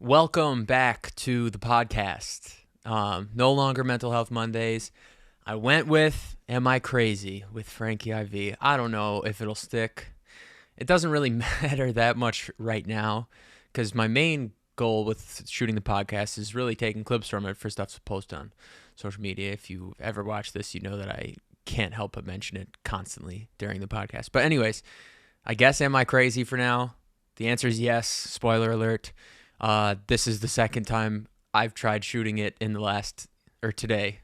Welcome back to the podcast. No longer Mental Health Mondays. I went with Am I Crazy with Frankie IV. I don't know if it'll stick. It doesn't really matter that much right now because my main goal with shooting the podcast is really taking clips from it for stuff to post on social media. If you ever watch this, you know that I can't help but mention it constantly during the podcast. But anyways, I guess Am I Crazy for now? The answer is yes. Spoiler alert. This is the second time I've tried shooting it in the last, or today,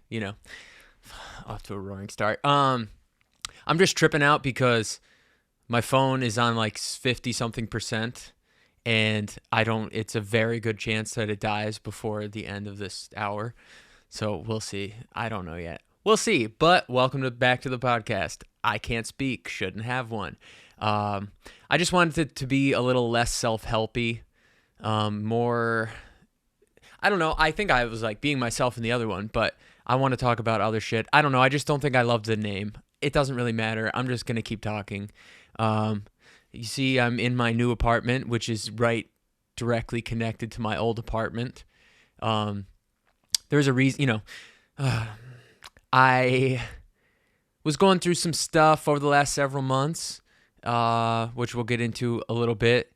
off to a roaring start. I'm just tripping out because my phone is on like 50 something percent and it's a very good chance that it dies before the end of this hour. So we'll see. I don't know yet. We'll see, but welcome back to the podcast. I can't speak, shouldn't have one. I just wanted it to be a little less self-helpy. More, I don't know. I think I was like being myself in the other one, but I want to talk about other shit. I don't know. I just don't think I love the name. It doesn't really matter. I'm just going to keep talking. You see, I'm in my new apartment, which is right directly connected to my old apartment. There's a reason, I was going through some stuff over the last several months, which we'll get into a little bit.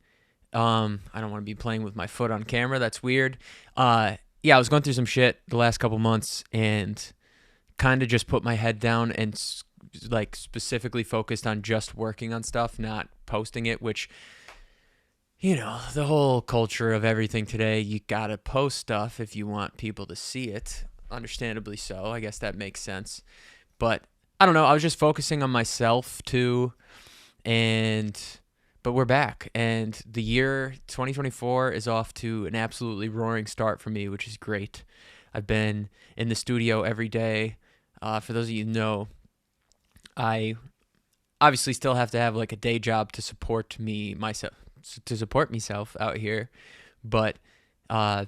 I don't want to be playing with my foot on camera. That's weird. I was going through some shit the last couple months and kind of just put my head down and specifically focused on just working on stuff, not posting it, which, the whole culture of everything today, you got to post stuff if you want people to see it. Understandably so. I guess that makes sense. But I don't know. I was just focusing on myself too. But we're back, and the year 2024 is off to an absolutely roaring start for me, which is great. I've been in the studio every day. For those of you who know, I obviously still have to have like a day job to support myself out here, but I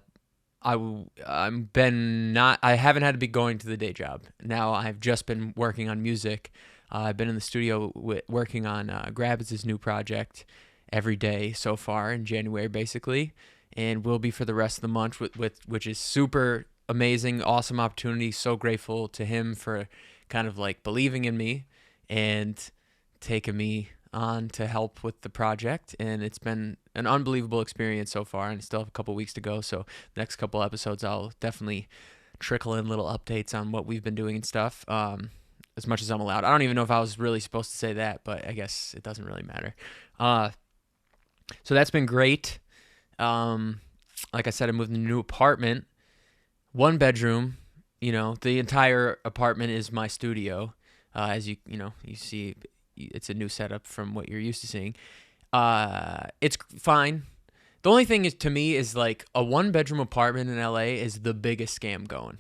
haven't had to be going to the day job. Now I've just been working on music. I've been in the studio working on Grabs' new project every day so far in January, basically, and will be for the rest of the month, which is super amazing, awesome opportunity. So grateful to him for kind of like believing in me and taking me on to help with the project. And it's been an unbelievable experience so far, and I still have a couple weeks to go. So the next couple episodes, I'll definitely trickle in little updates on what we've been doing and stuff. As much as I'm allowed. I don't even know if I was really supposed to say that, but I guess it doesn't really matter. So that's been great. Like I said, I moved in a new apartment, 1 bedroom. The entire apartment is my studio. As you see, it's a new setup from what you're used to seeing. It's fine. The only thing to me is like a 1-bedroom apartment in LA is the biggest scam going.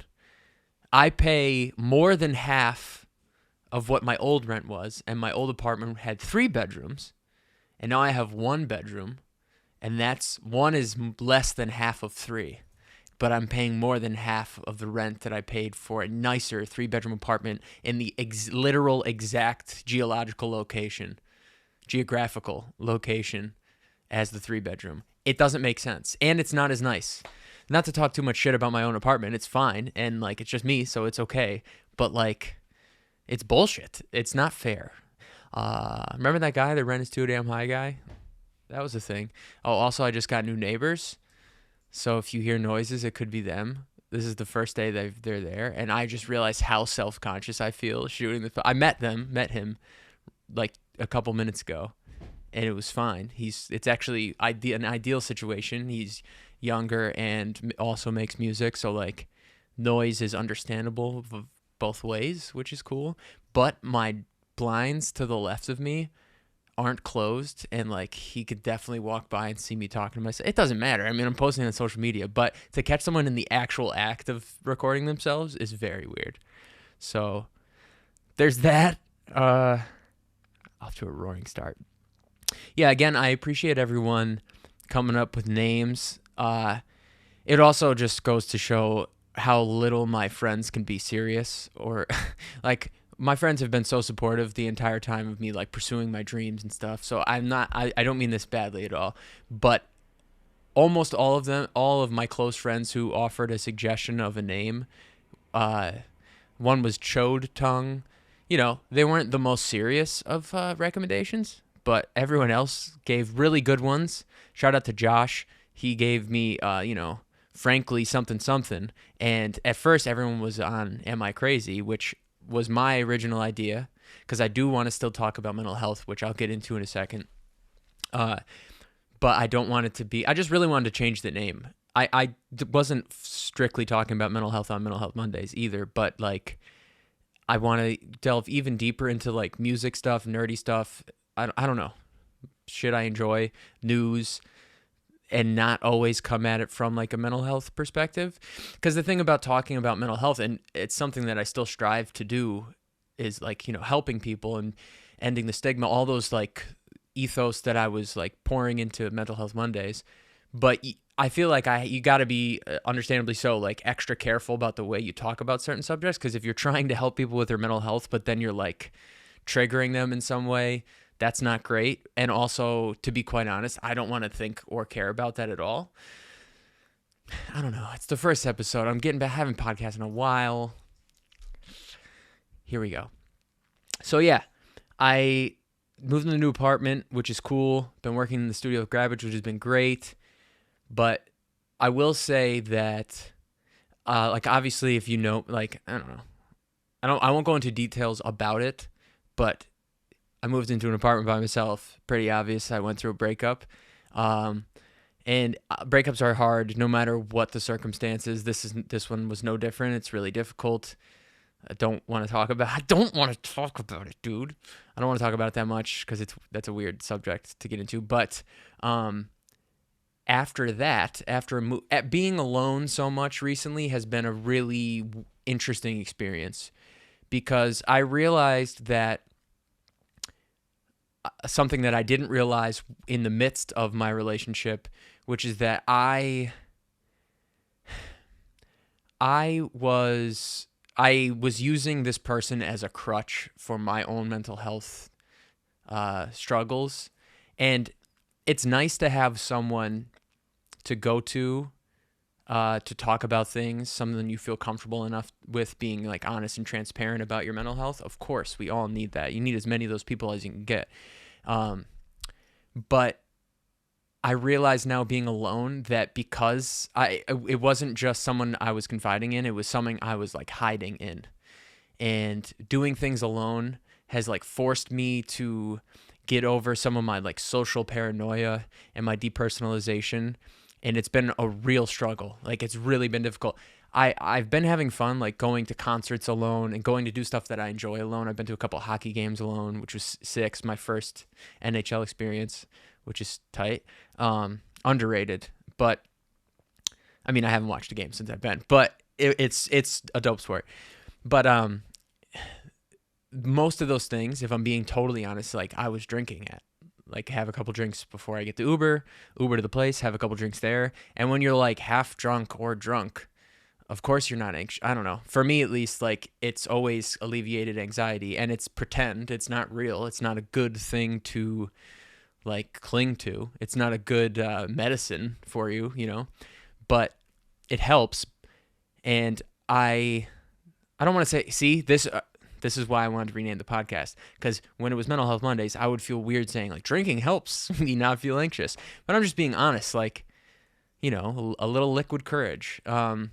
I pay more than half of what my old rent was, and my old apartment had 3 bedrooms, and now I have 1 bedroom, and that's 1 is less than half of 3, but I'm paying more than half of the rent that I paid for a nicer 3-bedroom apartment in the literal exact geographical location as the 3-bedroom. It doesn't make sense, and it's not as nice. Not to talk too much shit about my own apartment, it's fine, and like it's just me, so it's okay, but like it's bullshit. It's not fair. Remember that guy, the rent is too damn high guy? That was the thing. Oh, also, I just got new neighbors. So if you hear noises, it could be them. This is the first day they're there. And I just realized how self-conscious I feel shooting I met him like a couple minutes ago. And it was fine. It's actually an ideal situation. He's younger and also makes music. So like noise is understandable both ways, which is cool, but my blinds to the left of me aren't closed, and like he could definitely walk by and see me talking to myself. It doesn't matter. I mean, I'm posting on social media, but to catch someone in the actual act of recording themselves is very weird. So there's that. Off to a roaring start. Yeah, again, I appreciate everyone coming up with names. It also just goes to show how little my friends can be serious, or like my friends have been so supportive the entire time of me like pursuing my dreams and stuff. So I don't mean this badly at all, but almost all of them, all of my close friends who offered a suggestion of a name, uh, one was Chode Tongue. You know, they weren't the most serious of recommendations, but everyone else gave really good ones. Shout out to Josh. He gave me, frankly, something, something. And at first, everyone was on Am I Crazy, which was my original idea, because I do want to still talk about mental health, which I'll get into in a second. But I don't want it to be, I just really wanted to change the name. I wasn't strictly talking about mental health on Mental Health Mondays either, but like I want to delve even deeper into like music stuff, nerdy stuff. I don't know, shit I enjoy, news, and not always come at it from like a mental health perspective. Because the thing about talking about mental health, and it's something that I still strive to do, is like, you know, helping people and ending the stigma, all those like ethos that I was like pouring into Mental Health Mondays. But I feel like you got to be, understandably so, like extra careful about the way you talk about certain subjects, because if you're trying to help people with their mental health, but then you're like triggering them in some way, that's not great. And also, to be quite honest, I don't want to think or care about that at all. I don't know. It's the first episode. I'm getting back, haven't podcasted in a while. Here we go. So yeah, I moved in a new apartment, which is cool. Been working in the studio with Grabbage, which has been great. But I will say that, like, obviously, if you know, like, I don't know. I won't go into details about it, but I moved into an apartment by myself. Pretty obvious. I went through a breakup. And breakups are hard no matter what the circumstances. This one was no different. It's really difficult. I don't want to talk about it, dude. I don't want to talk about it that much because that's a weird subject to get into. But after that, being alone so much recently has been a really interesting experience, because I realized that something that I didn't realize in the midst of my relationship, which is that I was using this person as a crutch for my own mental health struggles. And it's nice to have someone to go to talk about things, something you feel comfortable enough with being like honest and transparent about your mental health. Of course, we all need that. You need as many of those people as you can get. But I realize now, being alone, that because it wasn't just someone I was confiding in, it was something I was like hiding in. And doing things alone has like forced me to get over some of my like social paranoia and my depersonalization. And it's been a real struggle. Like, it's really been difficult. I've been having fun, like going to concerts alone and going to do stuff that I enjoy alone. I've been to a couple hockey games alone, which was sick. My first NHL experience, which is tight. Underrated. But I mean, I haven't watched a game since I've been, but it's a dope sport. But most of those things, if I'm being totally honest, like I was drinking at. Like, have a couple drinks before I get to Uber to the place, have a couple drinks there. And when you're like half drunk or drunk, of course you're not anxious. I don't know. For me, at least, like, it's always alleviated anxiety, and it's pretend. It's not real. It's not a good thing to like cling to. It's not a good medicine for you, you know, but it helps. And I don't want to say, see, this is why I wanted to rename the podcast, because when it was Mental Health Mondays, I would feel weird saying like drinking helps me not feel anxious. But I'm just being honest, like, you know, a little liquid courage. Again,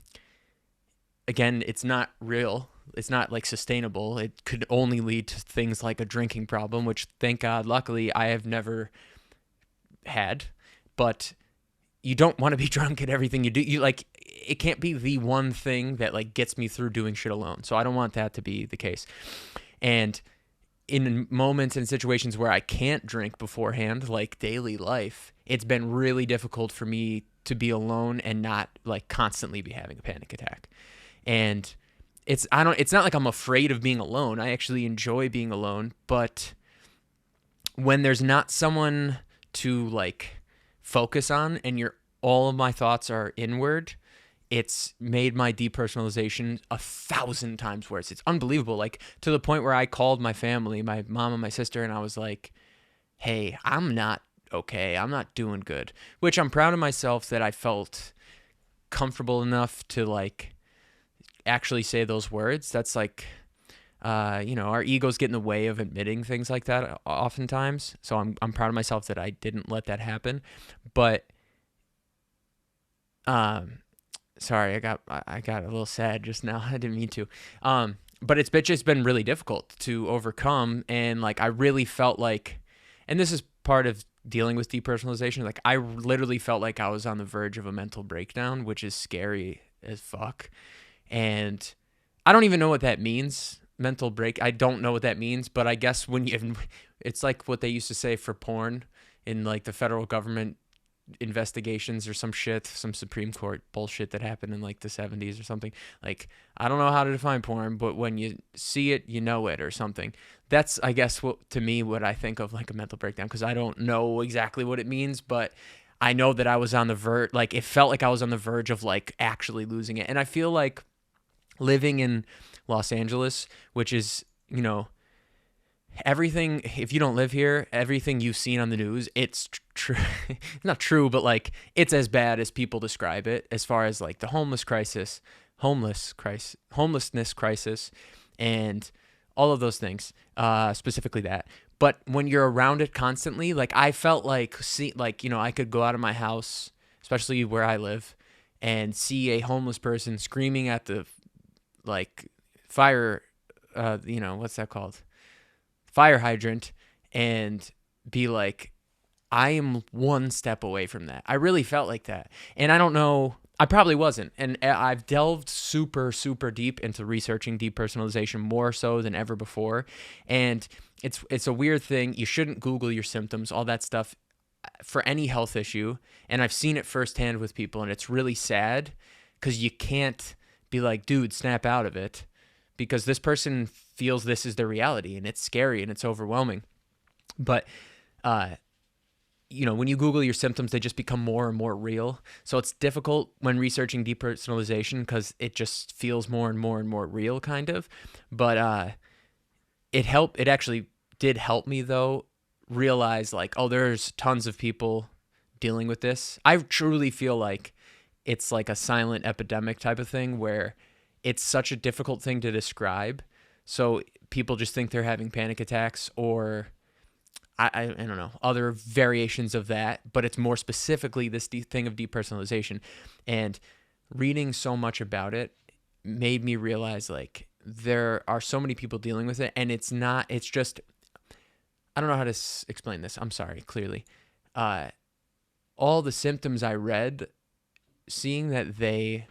it's not real. It's not like sustainable. It could only lead to things like a drinking problem, which, thank God, luckily I have never had. But you don't want to be drunk at everything you do. You like, it can't be the one thing that like gets me through doing shit alone. So I don't want that to be the case. And in moments and situations where I can't drink beforehand, like daily life, it's been really difficult for me to be alone and not like constantly be having a panic attack. And it's not like I'm afraid of being alone. I actually enjoy being alone, but when there's not someone to like focus on and all of my thoughts are inward, it's made my depersonalization 1,000 times worse. It's unbelievable. Like, to the point where I called my family, my mom and my sister, and I was like, hey, I'm not okay. I'm not doing good, which I'm proud of myself that I felt comfortable enough to like actually say those words. That's like, our egos get in the way of admitting things like that oftentimes. So I'm proud of myself that I didn't let that happen. But um, sorry, I got a little sad just now. I didn't mean to. But it's just been really difficult to overcome, and like I really felt like, and this is part of dealing with depersonalization. Like I literally felt like I was on the verge of a mental breakdown, which is scary as fuck. And I don't even know what that means. Mental break. I don't know what that means, but I guess it's like what they used to say for porn in like the federal government investigations or some shit, some Supreme Court bullshit that happened in like the 70s or something. Like, I don't know how to define porn, but when you see it, you know it or something. That's, I guess, to me, what I think of like a mental breakdown, because I don't know exactly what it means, but I know that I was on the verge, like it felt like I was on the verge of like actually losing it. And I feel like living in Los Angeles, which is, everything, if you don't live here, everything you've seen on the news, it's true. Not true, but like it's as bad as people describe it, as far as like the homelessness crisis, and all of those things, specifically that. But when you're around it constantly, like I felt like, I could go out of my house, especially where I live, and see a homeless person screaming at the like fire, what's that called? Fire hydrant, and be like, I am one step away from that. I really felt like that. And I don't know, I probably wasn't. And I've delved super, super deep into researching depersonalization, more so than ever before. And it's a weird thing. You shouldn't Google your symptoms, all that stuff, for any health issue. And I've seen it firsthand with people, and it's really sad because you can't be like, dude, snap out of it, because this person feels this is their reality, and it's scary and it's overwhelming. But, when you Google your symptoms, they just become more and more real. So it's difficult when researching depersonalization because it just feels more and more and more real, kind of. But it actually did help me, though, realize like, oh, there's tons of people dealing with this. I truly feel like it's like a silent epidemic type of thing where it's such a difficult thing to describe. So people just think they're having panic attacks, or I don't know, other variations of that, but it's more specifically this thing of depersonalization. And reading so much about it made me realize like there are so many people dealing with it, and it's just, I don't know how to explain this. I'm sorry, clearly. All the symptoms I read, seeing that they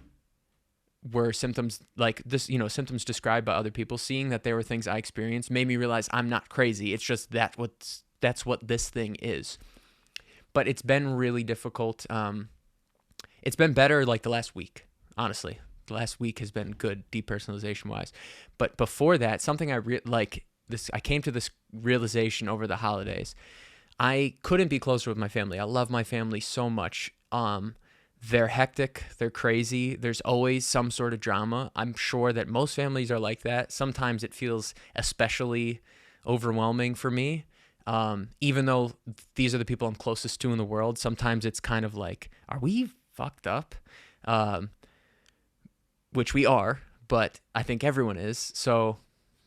were symptoms like this, symptoms described by other people, seeing that there were things I experienced, made me realize I'm not crazy. It's just that's what this thing is. But it's been really difficult. It's been better like the last week, honestly. The last week has been good depersonalization wise. But before that, something I came to this realization over the holidays. I couldn't be closer with my family. I love my family so much. They're hectic. They're crazy. There's always some sort of drama. I'm sure that most families are like that. Sometimes it feels especially overwhelming for me. Even though these are the people I'm closest to in the world, sometimes it's kind of like, are we fucked up? Which we are, but I think everyone is. So,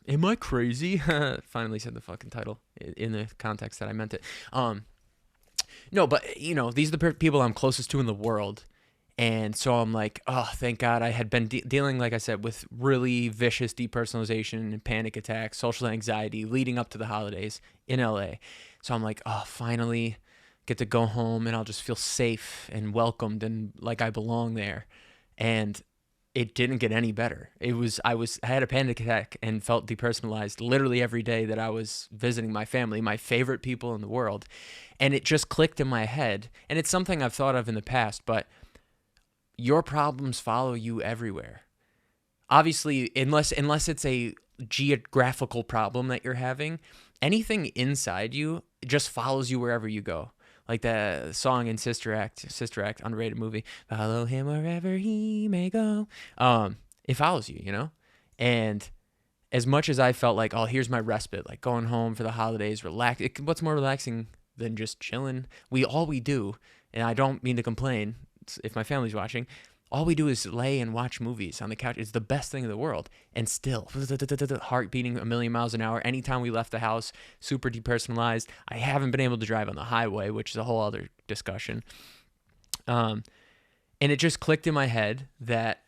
am I crazy? Finally said the fucking title in the context that I meant it. No, but, these are the people I'm closest to in the world. And so I'm like, oh, thank God. I had been dealing, like I said, with really vicious depersonalization and panic attacks, social anxiety leading up to the holidays in LA. So I'm like, oh, finally get to go home and I'll just feel safe and welcomed and like I belong there. And it didn't get any better. I had a panic attack and felt depersonalized literally every day that I was visiting my family, my favorite people in the world. And it just clicked in my head. And it's something I've thought of in the past, but your problems follow you everywhere. Obviously, unless it's a geographical problem that you're having, anything inside you just follows you wherever you go. Like the song in Sister Act, underrated movie, follow him wherever he may go. It follows you, And as much as I felt like, oh, here's my respite, like going home for the holidays, relax. What's more relaxing than just chilling. All we do, and I don't mean to complain if my family's watching, all we do is lay and watch movies on the couch. It's the best thing in the world. And still, heart beating a million miles an hour. Anytime we left the house, super depersonalized. I haven't been able to drive on the highway, which is a whole other discussion. And it just clicked in my head that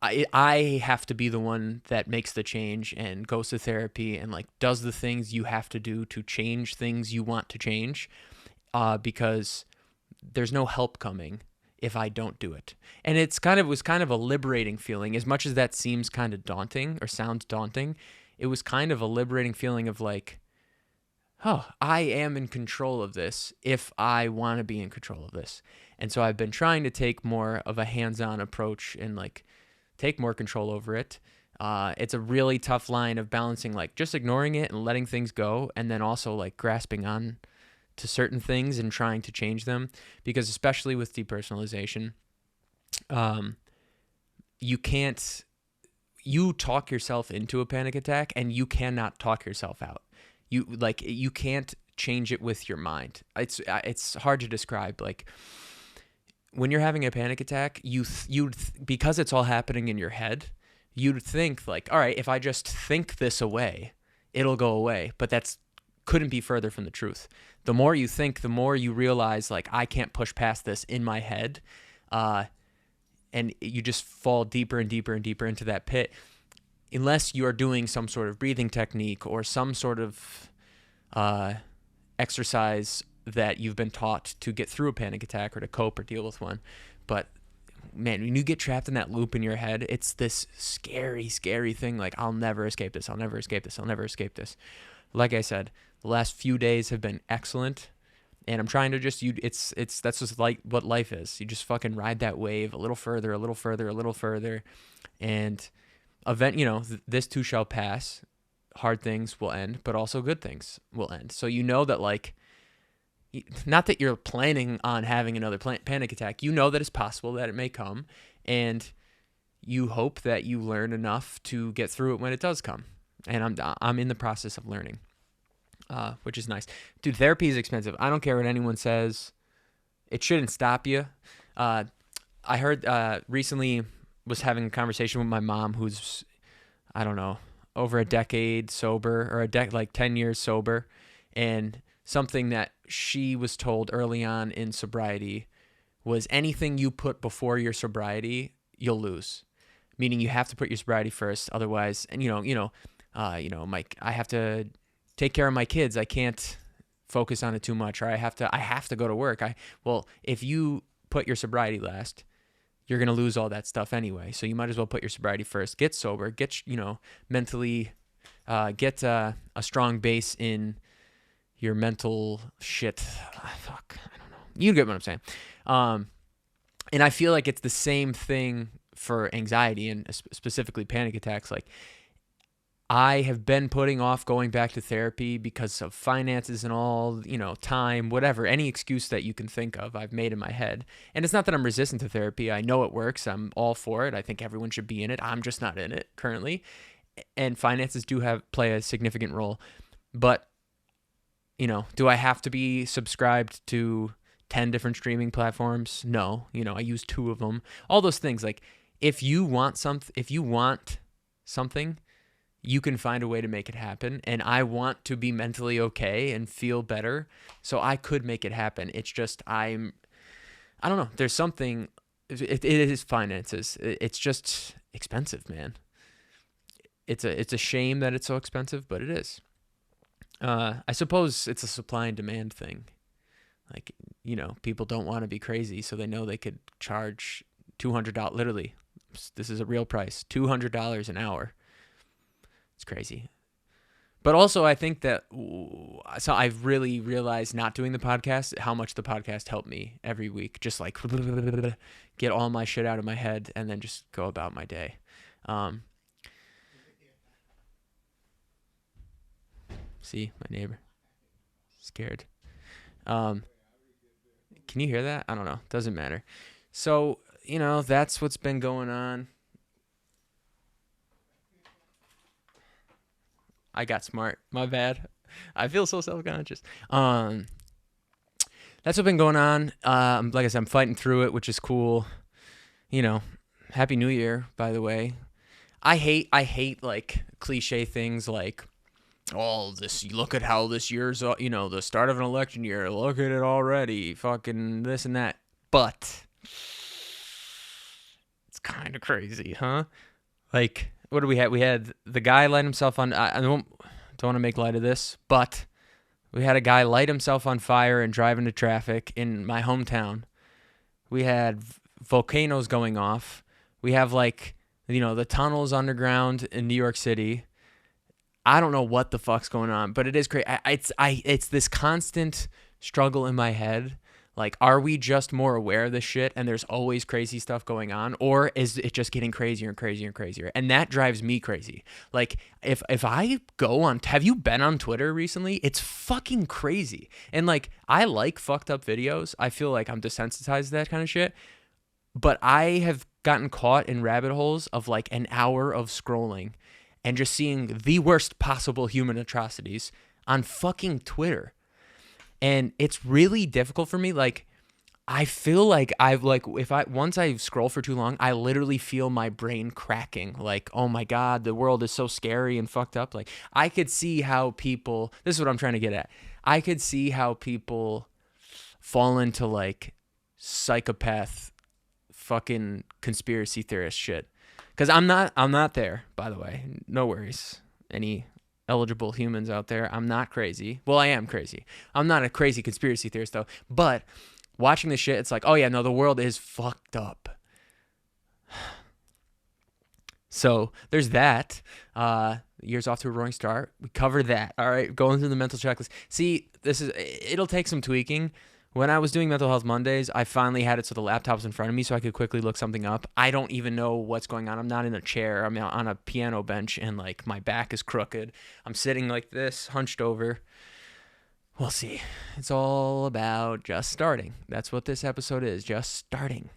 I have to be the one that makes the change and goes to therapy and like does the things you have to do to change things you want to change, because there's no help coming if I don't do it. And was kind of a liberating feeling. As much as that seems kind of daunting or sounds daunting, it was kind of a liberating feeling of like, oh, I am in control of this if I want to be in control of this. And so I've been trying to take more of a hands-on approach and like take more control over it. It's a really tough line of balancing like just ignoring it and letting things go, and then also like grasping on to certain things and trying to change them, because especially with depersonalization, you talk yourself into a panic attack and you cannot talk yourself out. You can't change it with your mind. It's hard to describe. Like when you're having a panic attack, because it's all happening in your head, you'd think like, all right, if I just think this away, it'll go away. But that's couldn't be further from the truth. The more you think, the more you realize like, I can't push past this in my head. And you just fall deeper and deeper and deeper into that pit, unless you are doing some sort of breathing technique or some sort of exercise that you've been taught to get through a panic attack or to cope or deal with one. But man, when you get trapped in that loop in your head, it's this scary, scary thing. Like, I'll never escape this. I'll never escape this. I'll never escape this. Like I said, the last few days have been excellent, and I'm trying to that's just like what life is. You just fucking ride that wave a little further, a little further, a little further, and this too shall pass. Hard things will end, but also good things will end. So you know that, like, not that you're planning on having another panic attack. You know that it's possible that it may come, and you hope that you learn enough to get through it when it does come. And I'm in the process of learning, which is nice. Dude, therapy is expensive. I don't care what anyone says. It shouldn't stop you. I heard recently was having a conversation with my mom, who's, I don't know, over a decade sober, or like 10 years sober. And something that she was told early on in sobriety was anything you put before your sobriety, you'll lose. Meaning you have to put your sobriety first. Otherwise, and I have to take care of my kids. I can't focus on it too much, or I have to go to work. If you put your sobriety last, you're going to lose all that stuff anyway. So you might as well put your sobriety first. Get sober, get mentally, get a strong base in your mental shit. I don't know. You get what I'm saying. And I feel like it's the same thing for anxiety and specifically panic attacks. Like, I have been putting off going back to therapy because of finances and all, time, whatever, any excuse that you can think of, I've made in my head. And it's not that I'm resistant to therapy. I know it works. I'm all for it. I think everyone should be in it. I'm just not in it currently. And finances do play a significant role. But, do I have to be subscribed to 10 different streaming platforms? No. I use 2 of them. All those things. Like, if you want something, you can find a way to make it happen. And I want to be mentally okay and feel better, so I could make it happen. It's just I don't know. There's something. It is finances. It's just expensive, man. It's a shame that it's so expensive, but it is. I suppose it's a supply and demand thing. Like, people don't want to be crazy, so they know they could charge $200. Literally, this is a real price. $200 an hour. It's crazy. But also, I think that, so I've really realized not doing the podcast, how much the podcast helped me every week. Just like get all my shit out of my head and then just go about my day. See, my neighbor. Scared. Can you hear that? I don't know. Doesn't matter. So, that's what's been going on. I got smart. My bad. I feel so self-conscious. That's what's been going on. Like I said, I'm fighting through it, which is cool. You know, Happy New Year, by the way. I hate like cliche things like, oh, this, look at how this year's, the start of an election year. Look at it already. Fucking this and that. But it's kind of crazy, huh? Like, what do we have? We had the guy light himself on. I don't want to make light of this, but we had a guy light himself on fire and drive into traffic in my hometown. We had volcanoes going off. We have the tunnels underground in New York City. I don't know what the fuck's going on, but it is crazy. It's this constant struggle in my head. Like, are we just more aware of this shit and there's always crazy stuff going on? Or is it just getting crazier and crazier and crazier? And that drives me crazy. Like, if I go on, have you been on Twitter recently? It's fucking crazy. And like, I like fucked up videos. I feel like I'm desensitized to that kind of shit. But I have gotten caught in rabbit holes of like an hour of scrolling and just seeing the worst possible human atrocities on fucking Twitter. And it's really difficult for me. Like, I feel like once I scroll for too long, I literally feel my brain cracking. Like, oh my God, the world is so scary and fucked up. Like, I could see how people, this is what I'm trying to get at. I could see how people fall into like psychopath fucking conspiracy theorist shit. Cause I'm not there, by the way. No worries. Any eligible humans out there, I'm not crazy. Well, I am crazy. I'm not a crazy conspiracy theorist though. But watching this shit, it's like, oh yeah, no, the world is fucked up. So there's that. Year's off to a roaring start. We covered that. All right, going through the mental checklist. See, it'll take some tweaking. When I was doing Mental Health Mondays, I finally had it so the laptop's in front of me so I could quickly look something up. I don't even know what's going on. I'm not in a chair. I'm on a piano bench and like my back is crooked. I'm sitting like this, hunched over. We'll see. It's all about just starting. That's what this episode is, just starting.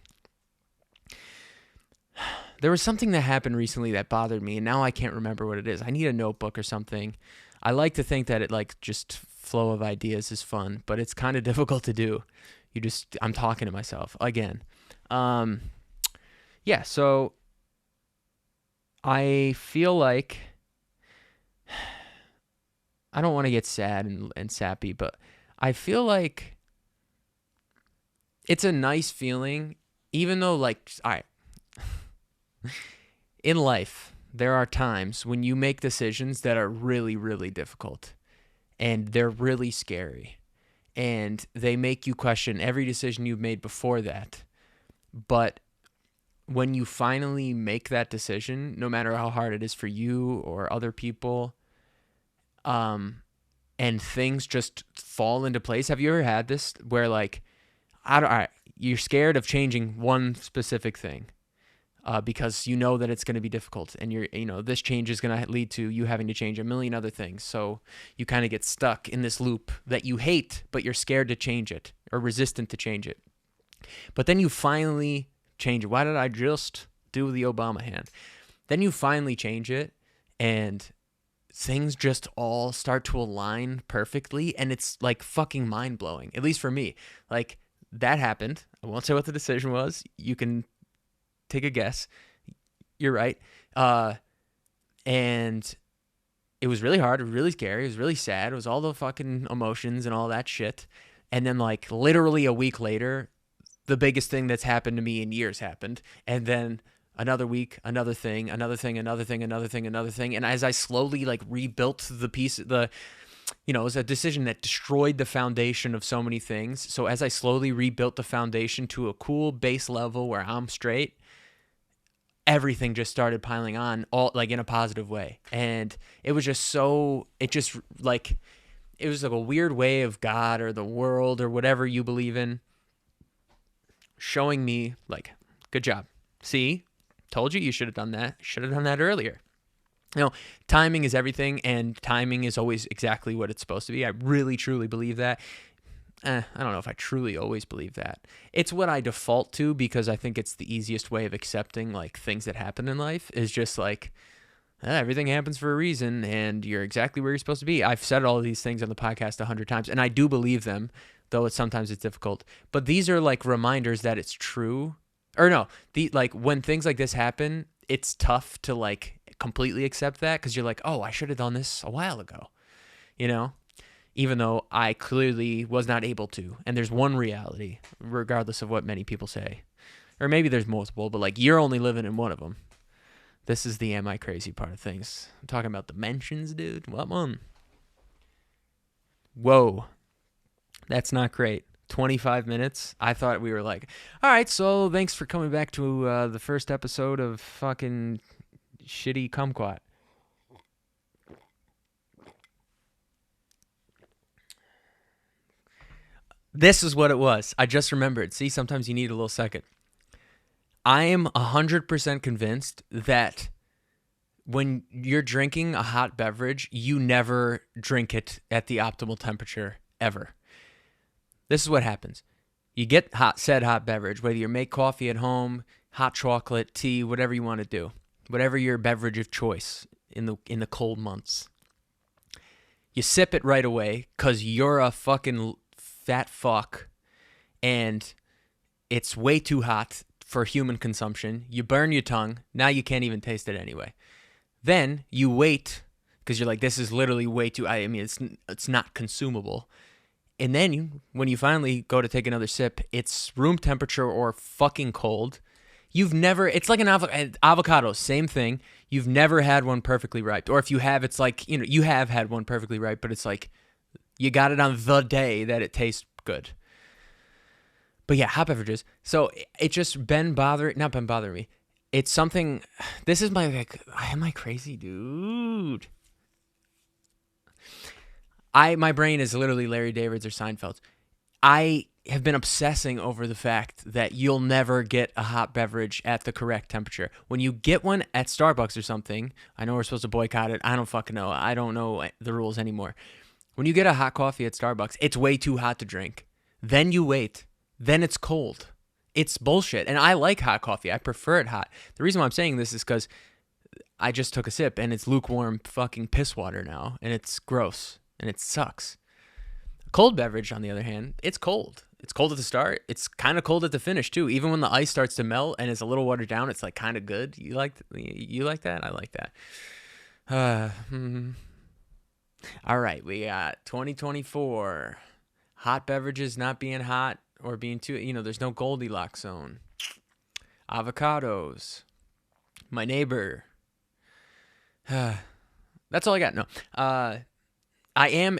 There was something that happened recently that bothered me, and now I can't remember what it is. I need a notebook or something. I like to think that it like just flow of ideas is fun, but it's kind of difficult to do. I'm talking to myself again. Yeah, so I feel like I don't want to get sad and sappy, but I feel like it's a nice feeling, even though like, all right, in life, there are times when you make decisions that are really, really difficult and they're really scary and they make you question every decision you've made before that. But when you finally make that decision, no matter how hard it is for you or other people, and things just fall into place. Have you ever had this where like, you're scared of changing one specific thing? Because you know that it's going to be difficult and this change is going to lead to you having to change a million other things. So you kind of get stuck in this loop that you hate, but you're scared to change it or resistant to change it. But then you finally change it. Why did I just do the Obama hand? Then you finally change it and things just all start to align perfectly. And it's like fucking mind blowing, at least for me. Like that happened. I won't say what the decision was. You can take a guess. You're right. And it was really hard. It was really scary. It was really sad. It was all the fucking emotions and all that shit. And then like literally a week later, the biggest thing that's happened to me in years happened. And then another week, another thing, another thing, another thing, another thing, another thing. And as I slowly like rebuilt the piece, it was a decision that destroyed the foundation of so many things. So as I slowly rebuilt the foundation to a cool base level where I'm straight, everything just started piling on, all like in a positive way. And it was just it was like a weird way of God or the world or whatever you believe in showing me like, good job. See, told you should have done that. Should have done that earlier. Timing is everything, and timing is always exactly what it's supposed to be. I really, truly believe that. I don't know if I truly always believe that. It's what I default to because I think it's the easiest way of accepting like things that happen in life is just like, Everything happens for a reason, and you're exactly where you're supposed to be. I've said all of these things on the podcast 100 times, and I do believe them, though sometimes it's difficult. But these are like reminders that it's true. Or no, like when things like this happen, it's tough to like completely accept that because you're like, oh, I should have done this a while ago, you know? Even though I clearly was not able to. And there's one reality, regardless of what many people say. Or maybe there's multiple, but like you're only living in one of them. This is the am I crazy part of things. I'm talking about dimensions, dude. What one? Whoa. That's not great. 25 minutes. I thought we were like, all right, so thanks for coming back to the first episode of fucking shitty kumquat. This is what it was. I just remembered. See, sometimes you need a little second. I am 100% convinced that when you're drinking a hot beverage, you never drink it at the optimal temperature ever. This is what happens. You get said hot beverage, whether you make coffee at home, hot chocolate, tea, whatever you want to do, whatever your beverage of choice in the cold months. You sip it right away because you're a fucking fat fuck and it's way too hot for human consumption. You burn your tongue. Now you can't even taste it anyway. Then you wait because you're like, this is literally way too, I mean, it's not consumable. And then when you finally go to take another sip, it's room temperature or fucking cold. It's like an avocado, same thing. You've never had one perfectly ripe. Or if you have, it's like, you have had one perfectly ripe, but it's like you got it on the day that it tastes good. But yeah, hot beverages. So it just not been bothering me. It's something, this is my, like, am I crazy, dude? My brain is literally Larry David's or Seinfeld's. I have been obsessing over the fact that you'll never get a hot beverage at the correct temperature. When you get one at Starbucks or something, I know we're supposed to boycott it. I don't fucking know. I don't know the rules anymore. When you get a hot coffee at Starbucks, it's way too hot to drink. Then you wait. Then it's cold. It's bullshit. And I like hot coffee. I prefer it hot. The reason why I'm saying this is because I just took a sip and it's lukewarm fucking piss water now. And it's gross. And it sucks. Cold beverage, on the other hand, it's cold. It's cold at the start. It's kind of cold at the finish, too. Even when the ice starts to melt and it's a little watered down, it's like kind of good. You like that? I like that. All right, we got 2024. Hot beverages not being hot or being too, there's no Goldilocks zone. Avocados. My neighbor. That's all I got. No.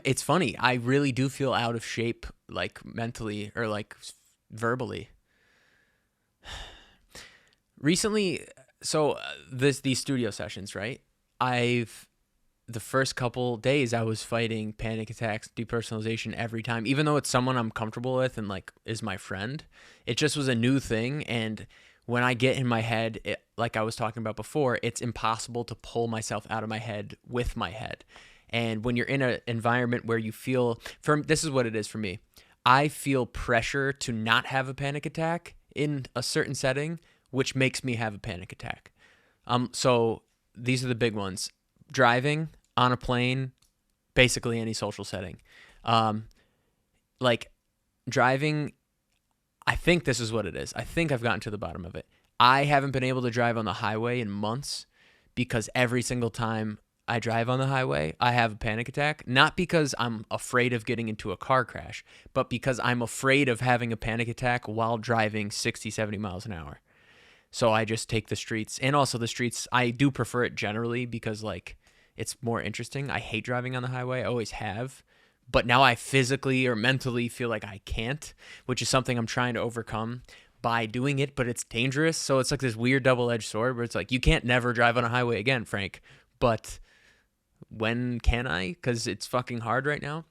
It's funny. I really do feel out of shape, like mentally or like verbally. Recently, so these studio sessions, right? The first couple days I was fighting panic attacks, depersonalization every time, even though it's someone I'm comfortable with and like is my friend. It just was a new thing. And when I get in my head, like I was talking about before, it's impossible to pull myself out of my head with my head. And when you're in an environment where you feel, this is what it is for me. I feel pressure to not have a panic attack in a certain setting, which makes me have a panic attack. So these are the big ones. Driving, on a plane, basically any social setting. Like driving, I think this is what it is. I think I've gotten to the bottom of it. I haven't been able to drive on the highway in months because every single time I drive on the highway, I have a panic attack. Not because I'm afraid of getting into a car crash, but because I'm afraid of having a panic attack while driving 60, 70 miles an hour. So I just take the streets. And also the streets, I do prefer it generally because like it's more interesting. I hate driving on the highway. I always have. But now I physically or mentally feel like I can't, which is something I'm trying to overcome by doing it, but it's dangerous. So it's like this weird double-edged sword where it's like, you can't never drive on a highway again, Frank. But when can I? Because it's fucking hard right now.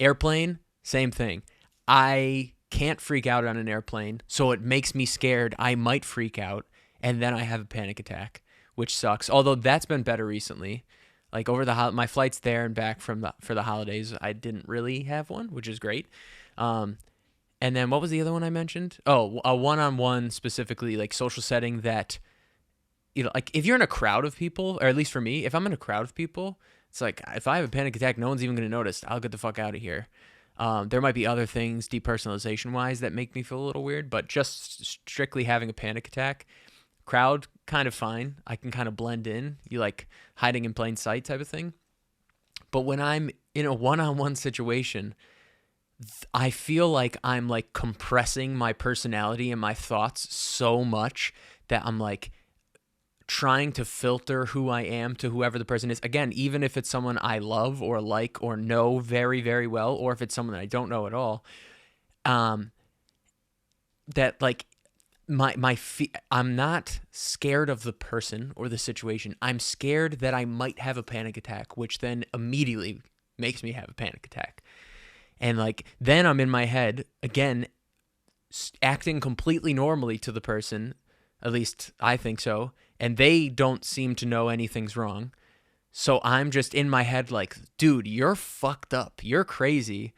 Airplane, same thing. I can't freak out on an airplane, so it makes me scared I might freak out, and then I have a panic attack, which sucks. Although that's been better recently. Like over my flights there and back for the holidays, I didn't really have one, which is great. And then what was the other one I mentioned? Oh, a one-on-one specifically, like social setting that like if you're in a crowd of people, or at least for me, if I'm in a crowd of people, it's like if I have a panic attack, no one's even going to notice. I'll get the fuck out of here. There might be other things depersonalization wise that make me feel a little weird, but just strictly having a panic attack, crowd kind of fine. I can kind of blend in. You like hiding in plain sight type of thing. But when I'm in a one-on-one situation, I feel like I'm like compressing my personality and my thoughts so much that I'm like trying to filter who I am to whoever the person is. Again, even if it's someone I love or like or know very, very well, or if it's someone that I don't know at all, that like I'm not scared of the person or the situation. I'm scared that I might have a panic attack, which then immediately makes me have a panic attack. And like then I'm in my head again, acting completely normally to the person, at least I think so, and they don't seem to know anything's wrong. So I'm just in my head like, dude, you're fucked up. You're crazy.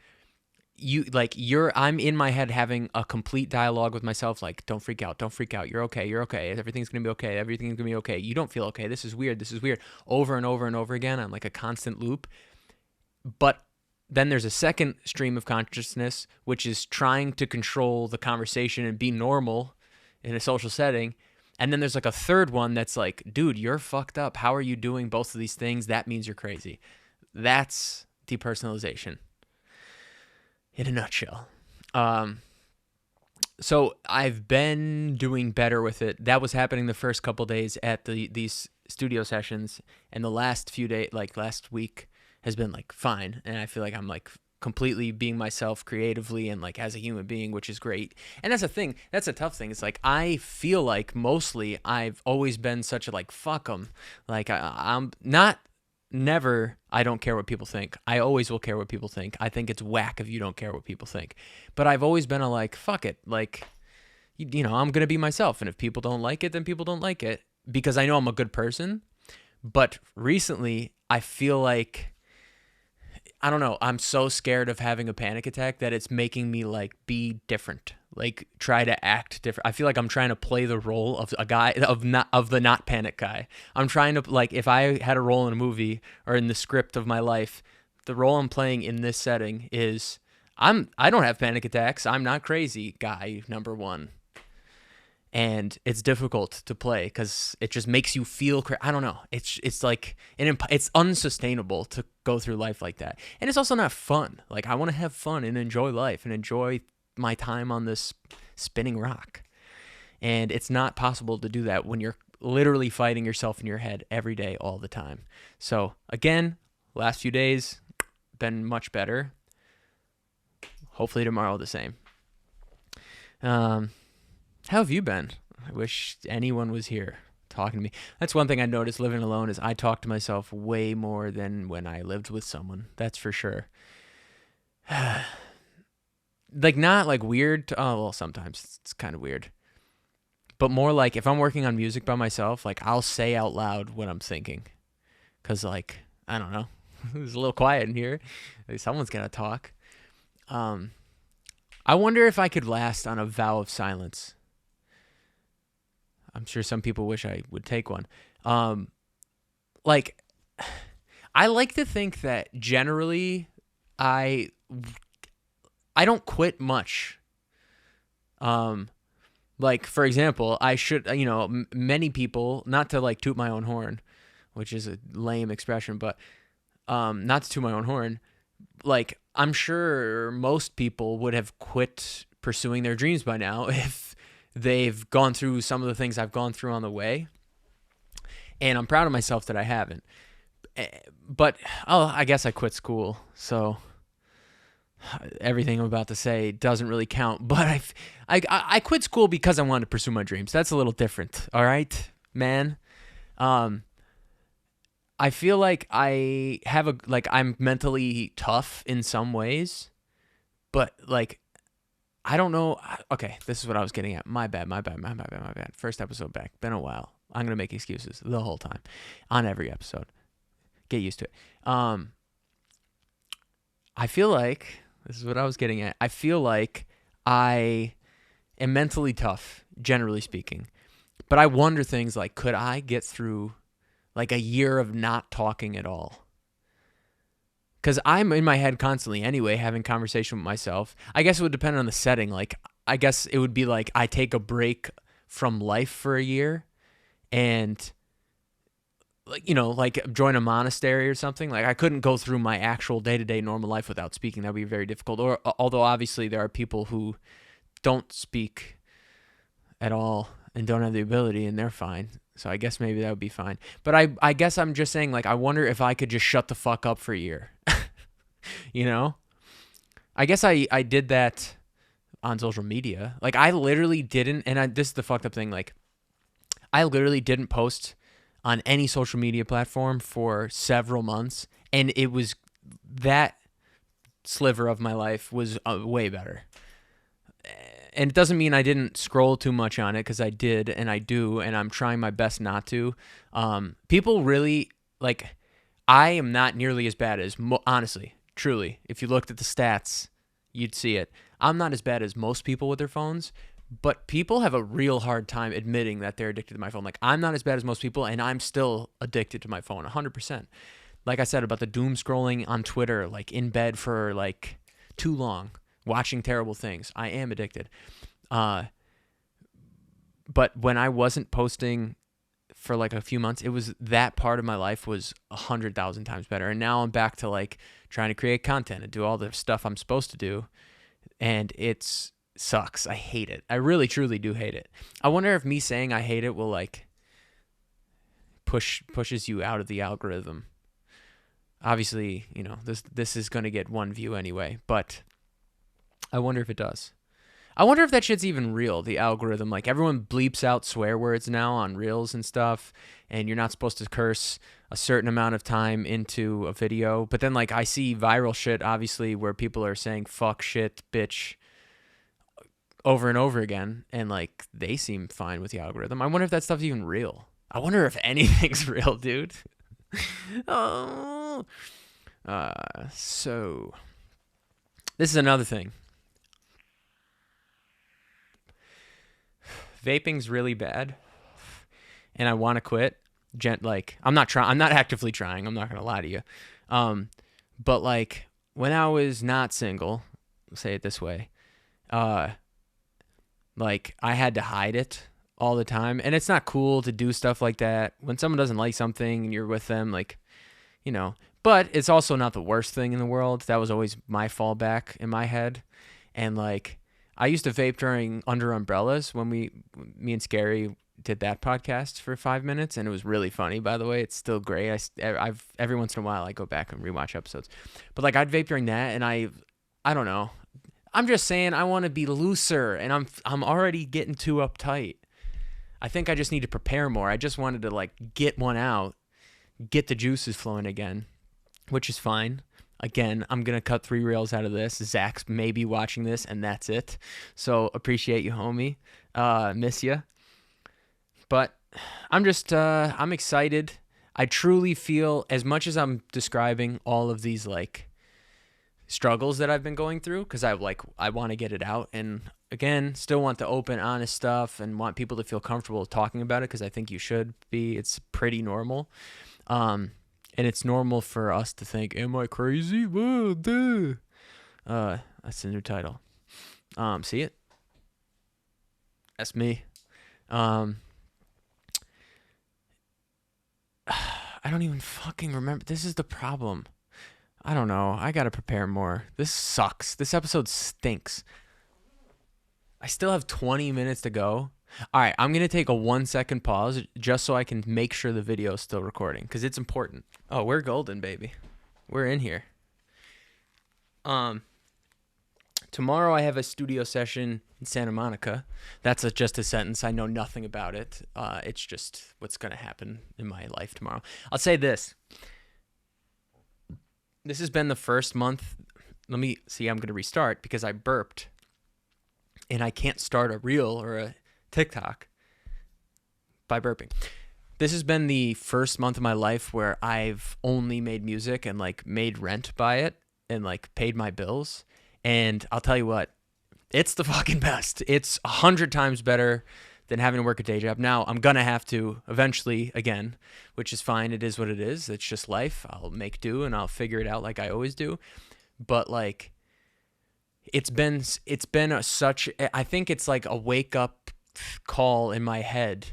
I'm in my head having a complete dialogue with myself like, don't freak out. Don't freak out. You're okay. You're okay. Everything's going to be okay. Everything's going to be okay. You don't feel okay. This is weird. This is weird. Over and over and over again on like a constant loop. But then there's a second stream of consciousness, which is trying to control the conversation and be normal in a social setting. And then there's like a third one that's like, dude, you're fucked up. How are you doing both of these things? That means you're crazy. That's depersonalization in a nutshell. So I've been doing better with it. That was happening the first couple days at these studio sessions, and the last few days, like last week, has been like fine. And I feel like I'm like completely being myself creatively and like as a human being, which is great. And that's a thing. That's a tough thing. It's like I feel like mostly I've always been such a like fuck 'em. Like I'm not. Never, I don't care what people think. I always will care what people think. I think it's whack if you don't care what people think. But I've always been a like, fuck it. Like, you know, I'm going to be myself. And if people don't like it, then people don't like it. Because I know I'm a good person. But recently, I feel like, I don't know, I'm so scared of having a panic attack that it's making me like be different. Like try to act different. I feel like I'm trying to play the role of a guy of the not panic guy. I'm trying to like if I had a role in a movie or in the script of my life, the role I'm playing in this setting is I don't have panic attacks. I'm not crazy guy number one. And it's difficult to play because it just makes you feel I don't know. It's like it's unsustainable to go through life like that. And it's also not fun. Like I want to have fun and enjoy life and enjoy my time on this spinning rock. And it's not possible to do that when you're literally fighting yourself in your head every day, all the time. So again, last few days been much better. Hopefully tomorrow the same. How have you been? I wish anyone was here talking to me. That's one thing I noticed living alone is I talk to myself way more than when I lived with someone. That's for sure. Like not like weird. Oh, well, sometimes it's kind of weird. But more like if I'm working on music by myself, like I'll say out loud what I'm thinking. Cause like, I don't know, it's a little quiet in here. Someone's gonna talk. I wonder if I could last on a vow of silence. I'm sure some people wish I would take one. Like, I like to think that generally I don't quit much. Like for example, I should, you know, many people, not to like toot my own horn, which is a lame expression, but not to toot my own horn. Like I'm sure most people would have quit pursuing their dreams by now if they've gone through some of the things I've gone through on the way. And I'm proud of myself that I haven't. But I guess I quit school, so everything I'm about to say doesn't really count. But I quit school because I wanted to pursue my dreams. That's a little different, all right, man. I feel like I'm mentally tough in some ways, but like I don't know. Okay, this is what I was getting at. My bad. First episode back. Been a while. I'm going to make excuses the whole time on every episode. Get used to it. I feel like, this is what I was getting at. I feel like I am mentally tough, generally speaking. But I wonder things like, could I get through like a year of not talking at all? Because I'm in my head constantly anyway, having conversation with myself. I guess it would depend on the setting. Like, I guess it would be like I take a break from life for a year and, like, like join a monastery or something. Like, I couldn't go through my actual day-to-day normal life without speaking. That would be very difficult. Or although obviously there are people who don't speak at all and don't have the ability, and they're fine. So I guess maybe that would be fine. But I guess I'm just saying, like, I wonder if I could just shut the fuck up for a year. You know? I guess I did that on social media. Like, I literally didn't, and this is the fucked up thing, like, I literally didn't post on any social media platform for several months, and it was that sliver of my life was way better. And it doesn't mean I didn't scroll too much on it, because I did, and I do, and I'm trying my best not to. People really, like, I am not nearly as bad as, honestly, truly, if you looked at the stats, you'd see it. I'm not as bad as most people with their phones, but people have a real hard time admitting that they're addicted to my phone. Like, I'm not as bad as most people, and I'm still addicted to my phone, 100%. Like I said about the doom scrolling on Twitter, like in bed for like too long, watching terrible things. I am addicted. But when I wasn't posting for like a few months, it was that part of my life was 100,000 times better. And now I'm back to like trying to create content and do all the stuff I'm supposed to do. And it sucks. I hate it. I really, truly do hate it. I wonder if me saying I hate it will like pushes you out of the algorithm. Obviously, this is going to get one view anyway, but I wonder if it does. I wonder if that shit's even real, the algorithm. Like, everyone bleeps out swear words now on Reels and stuff, and you're not supposed to curse a certain amount of time into a video. But then, like, I see viral shit, obviously, where people are saying fuck, shit, bitch over and over again, and, like, they seem fine with the algorithm. I wonder if that stuff's even real. I wonder if anything's real, dude. Oh. So, this is another thing. Vaping's really bad, and I want to quit. I'm not actively trying. I'm not gonna lie to you. But like when I was not single, say it this way, like I had to hide it all the time, and it's not cool to do stuff like that when someone doesn't like something and you're with them, like, But it's also not the worst thing in the world. That was always my fallback in my head, and like. I used to vape during Under Umbrellas when me and Scary did that podcast for 5 minutes, and it was really funny, by the way. It's still great. I've every once in a while I go back and rewatch episodes. But like I'd vape during that, and I don't know. I'm just saying I want to be looser, and I'm already getting too uptight. I think I just need to prepare more. I just wanted to like get one out, get the juices flowing again, which is fine. Again, I'm going to cut 3 reels out of this. Zach's maybe watching this, and that's it. So appreciate you, homie. Miss you. But I'm I'm excited. I truly feel, as much as I'm describing all of these, like, struggles that I've been going through, because I want to get it out. And again, still want the open, honest stuff and want people to feel comfortable talking about it, because I think you should be. It's pretty normal. And it's normal for us to think, am I crazy? Whoa, duh. That's the new title. See it? That's me. I don't even fucking remember. This is the problem. I don't know. I gotta prepare more. This sucks. This episode stinks. I still have 20 minutes to go. All right, I'm going to take a 1-second pause just so I can make sure the video is still recording, because it's important. Oh, we're golden, baby. We're in here. Tomorrow I have a studio session in Santa Monica. That's just a sentence. I know nothing about it. It's just what's going to happen in my life tomorrow. I'll say this. This has been the first month. Let me see. I'm going to restart because I burped, and I can't start a reel or a TikTok by burping. This has been the first month of my life where I've only made music and like made rent by it and like paid my bills. And I'll tell you what, it's the fucking best. It's 100 times better than having to work a day job. Now, I'm going to have to eventually again, which is fine. It is what it is. It's just life. I'll make do and I'll figure it out like I always do. But like, it's been such, I think it's like a wake up call in my head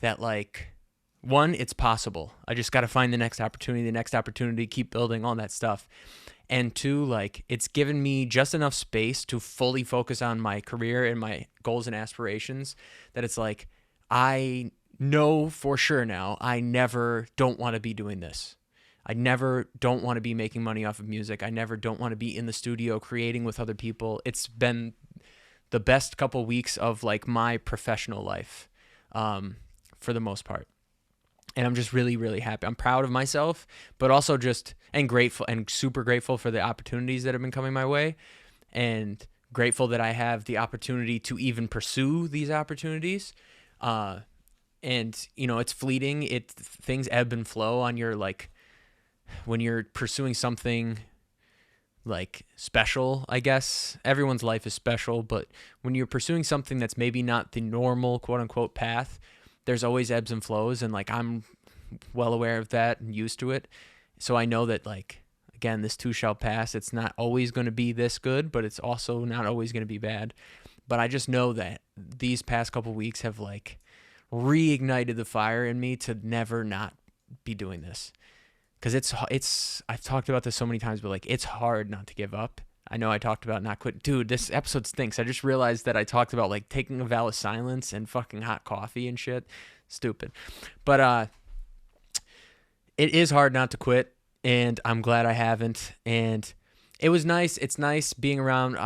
that like, one, it's possible. I just got to find the next opportunity, keep building, all that stuff. And two, like, it's given me just enough space to fully focus on my career and my goals and aspirations that it's like, I know for sure now I never don't want to be doing this. I never don't want to be making money off of music. I never don't want to be in the studio creating with other people. It's been the best couple weeks of like my professional life, for the most part. And I'm just really, really happy. I'm proud of myself, but also just, and grateful and super grateful for the opportunities that have been coming my way, and grateful that I have the opportunity to even pursue these opportunities. And you know, it's fleeting. Things ebb and flow on your, like, when you're pursuing something like special, I guess everyone's life is special, but when you're pursuing something that's maybe not the normal quote unquote path, there's always ebbs and flows, and like I'm well aware of that and used to it. So I know that, like, again, this too shall pass. It's not always going to be this good, but it's also not always going to be bad. But I just know that these past couple weeks have like reignited the fire in me to never not be doing this. Because I've talked about this so many times, but like, it's hard not to give up. I know I talked about not quit. Dude, this episode stinks. I just realized that I talked about like taking a vow of silence and fucking hot coffee and shit. Stupid. But it is hard not to quit, and I'm glad I haven't. And it was nice. It's nice being around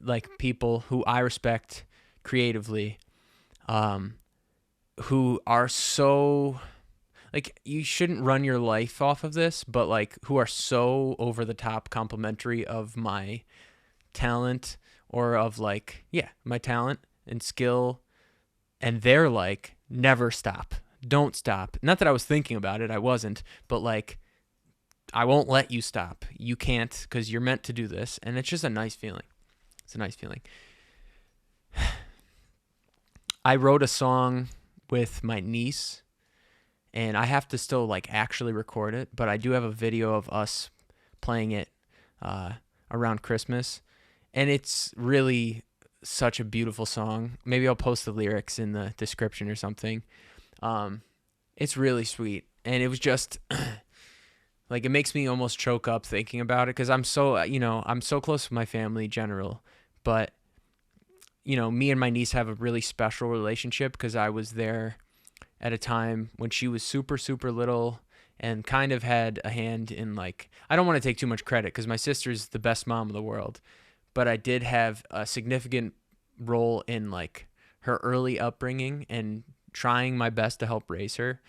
like people who I respect creatively, who are so, like, you shouldn't run your life off of this, but like, who are so over the top complimentary of my talent, or of like, yeah, my talent and skill. And they're like, never stop. Don't stop. Not that I was thinking about it. I wasn't, but like, I won't let you stop. You can't, because you're meant to do this. And it's just a nice feeling. It's a nice feeling. I wrote a song with my niece, and I have to still like actually record it, but I do have a video of us playing it around Christmas, and it's really such a beautiful song. Maybe I'll post the lyrics in the description or something. It's really sweet, and it was just like, it makes me almost choke up thinking about it, because I'm so, I'm so close with my family in general, but me and my niece have a really special relationship because I was there at a time when she was super, super little, and kind of had a hand in, like, I don't want to take too much credit because my sister's the best mom in the world, but I did have a significant role in like her early upbringing and trying my best to help raise her.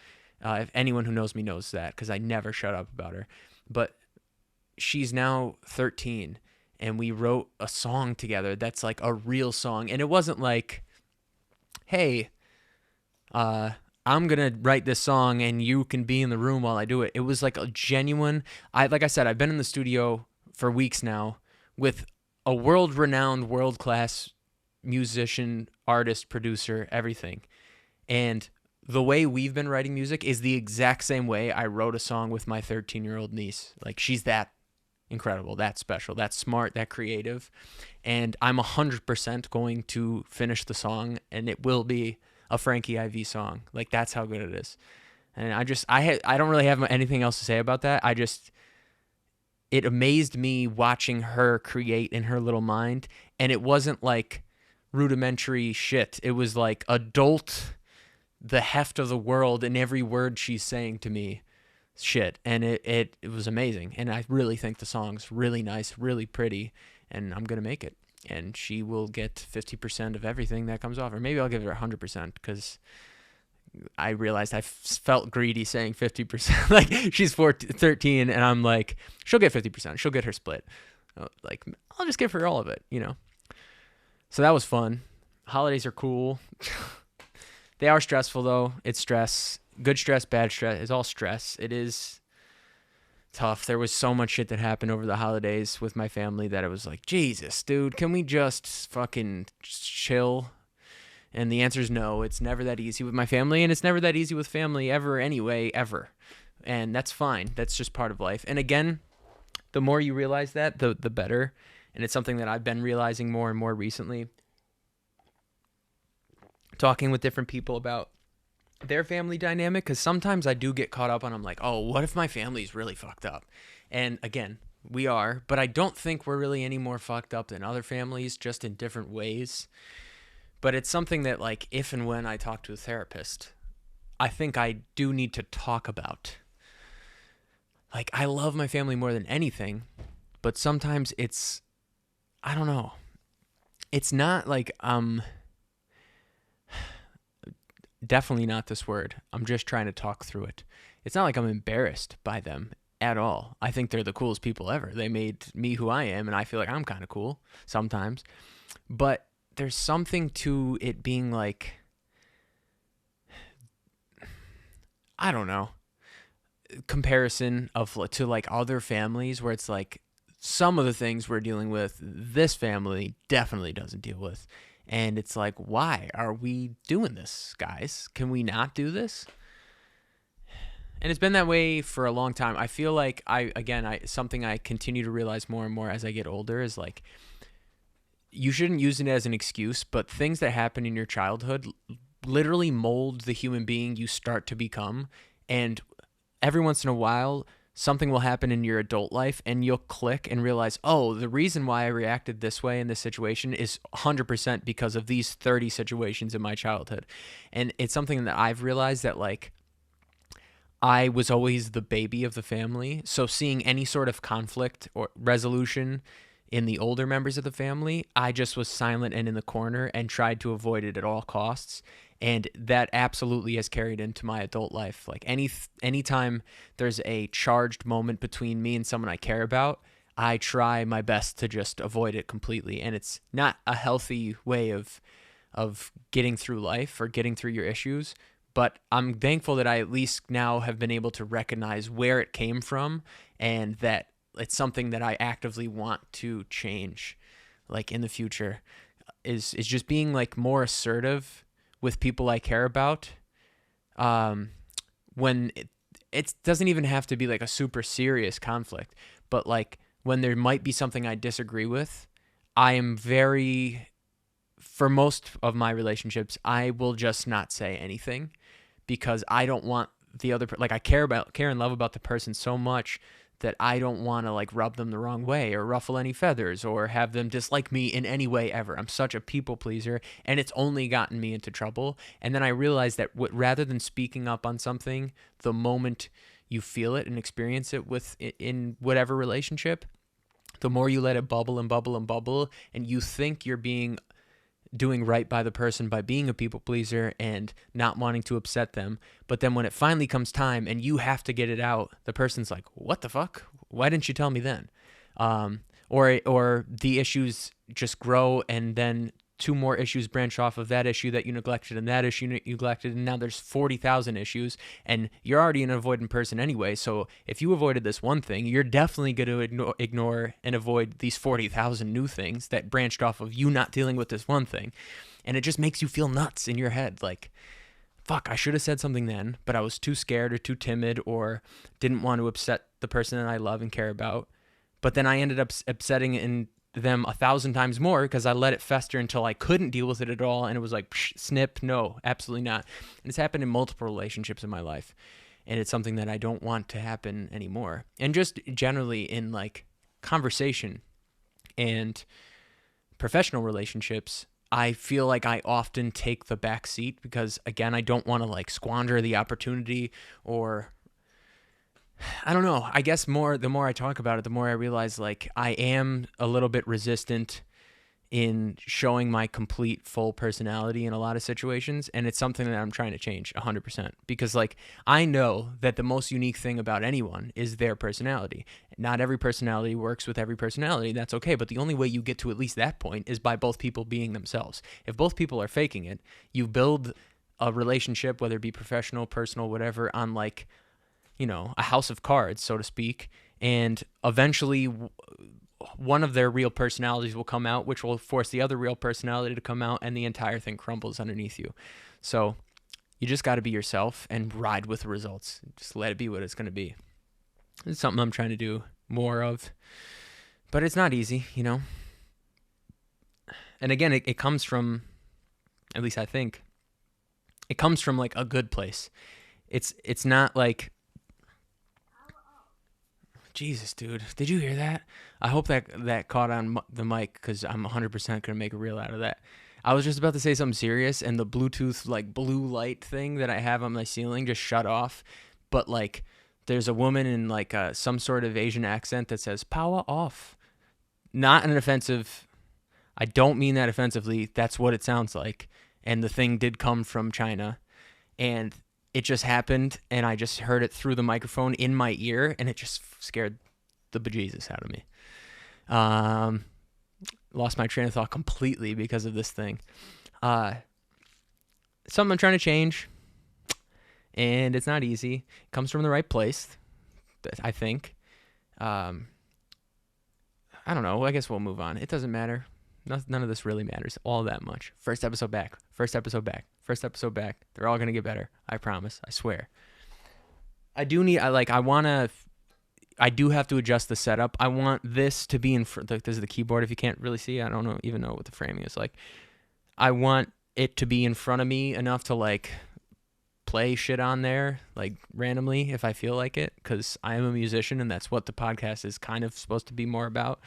If anyone who knows me knows that, because I never shut up about her. But she's now 13, and we wrote a song together that's like a real song. And it wasn't like, hey, I'm going to write this song and you can be in the room while I do it. It was like a genuine, like I said, I've been in the studio for weeks now with a world-renowned, world-class musician, artist, producer, everything. And the way we've been writing music is the exact same way I wrote a song with my 13-year-old niece. Like, she's that incredible, that special, that smart, that creative. And I'm 100% going to finish the song, and it will be a Frankie IV song. Like, that's how good it is. And I don't really have anything else to say about that. It amazed me watching her create in her little mind, and it wasn't like rudimentary shit. It was like adult, the heft of the world in every word she's saying to me shit. And it was amazing. And I really think the song's really nice, really pretty, and I'm going to make it. And she will get 50% of everything that comes off. Or maybe I'll give her 100%, because I realized I felt greedy saying 50%. Like, she's 13, and I'm like, she'll get 50%. She'll get her split. Like, I'll just give her all of it, So that was fun. Holidays are cool. They are stressful, though. It's stress. Good stress, bad stress. It's all stress. It is tough. There was so much shit that happened over the holidays with my family that it was like, Jesus, dude, can we just fucking chill And the answer is no. It's never that easy with my family, and it's never that easy with family ever anyway, ever. And that's fine. That's just part of life. And again, the more you realize that, the better. And it's something that I've been realizing more and more recently. Talking with different people about their family dynamic, because sometimes I do get caught up on, I'm like, oh, what if my family's really fucked up? And again, we are, but I don't think we're really any more fucked up than other families, just in different ways. But it's something that, like, if and when I talk to a therapist, I think I do need to talk about. Like, I love my family more than anything, but sometimes it's, I don't know. It's not like, definitely not this word. I'm just trying to talk through it. It's not like I'm embarrassed by them at all. I think they're the coolest people ever. They made me who I am, and I feel like I'm kind of cool sometimes. But there's something to it being like, I don't know, comparison of to like other families where it's like some of the things we're dealing with, this family definitely doesn't deal with. And it's like, why are we doing this, guys? Can we not do this? And it's been that way for a long time. I feel like something I continue to realize more and more as I get older is like, you shouldn't use it as an excuse, but things that happen in your childhood literally mold the human being you start to become. And every once in a while, something will happen in your adult life and you'll click and realize, oh, the reason why I reacted this way in this situation is 100% because of these 30 situations in my childhood. And it's something that I've realized that, like, I was always the baby of the family. So seeing any sort of conflict or resolution in the older members of the family, I just was silent and in the corner and tried to avoid it at all costs. And that absolutely has carried into my adult life. Like anytime there's a charged moment between me and someone I care about, I try my best to just avoid it completely. And it's not a healthy way of getting through life or getting through your issues. But I'm thankful that I at least now have been able to recognize where it came from and that it's something that I actively want to change, like in the future, is just being like more assertive with people I care about. When it doesn't even have to be like a super serious conflict, but like when there might be something I disagree with, I am for most of my relationships, I will just not say anything because I don't want the other, like I care and love about the person so much that I don't want to like rub them the wrong way or ruffle any feathers or have them dislike me in any way ever. I'm such a people pleaser, and it's only gotten me into trouble. And then I realized that rather than speaking up on something the moment you feel it and experience it in whatever relationship, the more you let it bubble and bubble and bubble, and you think you're doing right by the person by being a people pleaser and not wanting to upset them. But then when it finally comes time and you have to get it out, the person's like, what the fuck? Why didn't you tell me then? Or the issues just grow, and then 2 more issues branch off of that issue that you neglected, and that issue you neglected, and now there's 40,000 issues, and you're already an avoidant person anyway. So if you avoided this one thing, you're definitely going to ignore and avoid these 40,000 new things that branched off of you not dealing with this one thing. And it just makes you feel nuts in your head. Like, fuck, I should have said something then, but I was too scared or too timid or didn't want to upset the person that I love and care about. But then I ended up upsetting them 1,000 times more because I let it fester until I couldn't deal with it at all. And it was like, snip, no, absolutely not. And it's happened in multiple relationships in my life. And it's something that I don't want to happen anymore. And just generally in like conversation and professional relationships, I feel like I often take the back seat because, again, I don't want to like squander the opportunity, or I don't know. I guess the more I talk about it, the more I realize like I am a little bit resistant in showing my complete full personality in a lot of situations. And it's something that I'm trying to change 100%, because like I know that the most unique thing about anyone is their personality. Not every personality works with every personality. That's okay. But the only way you get to at least that point is by both people being themselves. If both people are faking it, you build a relationship, whether it be professional, personal, whatever, on like, a house of cards, so to speak. And eventually, one of their real personalities will come out, which will force the other real personality to come out, and the entire thing crumbles underneath you. So you just got to be yourself and ride with the results. Just let it be what it's going to be. It's something I'm trying to do more of, but it's not easy, you know? And again, it comes from, at least I think, it comes from like a good place. It's not like, Jesus, dude, did you hear that? I hope that caught on the mic, because I'm 100% going to make a reel out of that. I was just about to say something serious, and the Bluetooth like blue light thing that I have on my ceiling just shut off. But like, there's a woman in like some sort of Asian accent that says "power off." Not an offensive. I don't mean that offensively. That's what it sounds like. And the thing did come from China, and it just happened, and I just heard it through the microphone in my ear, and it just scared the bejesus out of me. Lost my train of thought completely because of this thing. Something I'm trying to change, and it's not easy. It comes from the right place, I think. I don't know. I guess we'll move on. It doesn't matter. None of this really matters all that much. First episode back. First episode back. First episode back. They're all going to get better. I promise. I swear. I do have to adjust the setup. I want this to be in front. This is the keyboard. If you can't really see, I don't even know what the framing is like. I want it to be in front of me enough to like play shit on there, like randomly if I feel like it, because I am a musician, and that's what the podcast is kind of supposed to be more about.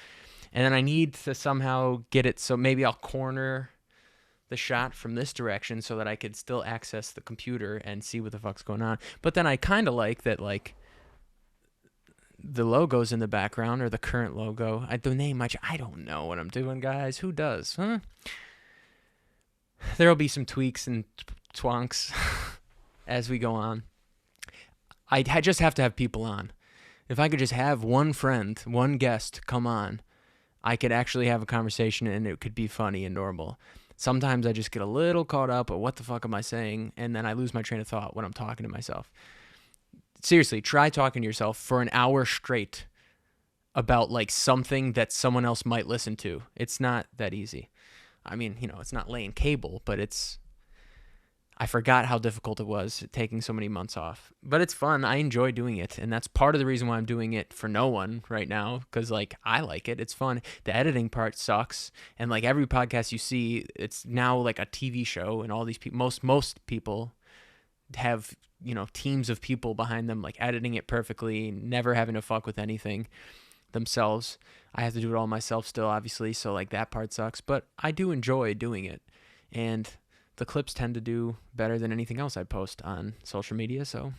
And then I need to somehow get it so maybe I'll corner the shot from this direction so that I could still access the computer and see what the fuck's going on. But then I kind of like that, like, the logo's in the background, or the current logo. The name, I don't know what I'm doing, guys. Who does? Huh? There'll be some tweaks and twonks as we go on. I just have to have people on. If I could just have one friend, one guest come on, I could actually have a conversation, and it could be funny and normal. Sometimes I just get a little caught up at what the fuck am I saying, and then I lose my train of thought when I'm talking to myself. Seriously, try talking to yourself for an hour straight about like something that someone else might listen to. It's not that easy. I mean, it's not laying cable, but I forgot how difficult it was taking so many months off. But it's fun. I enjoy doing it. And that's part of the reason why I'm doing it for no one right now, because like I like it. It's fun. The editing part sucks. And like every podcast you see, it's now like a TV show, and all these people, most people have, teams of people behind them, like editing it perfectly, never having to fuck with anything themselves. I have to do it all myself still, obviously. So like that part sucks, but I do enjoy doing it. And the clips tend to do better than anything else I post on social media, so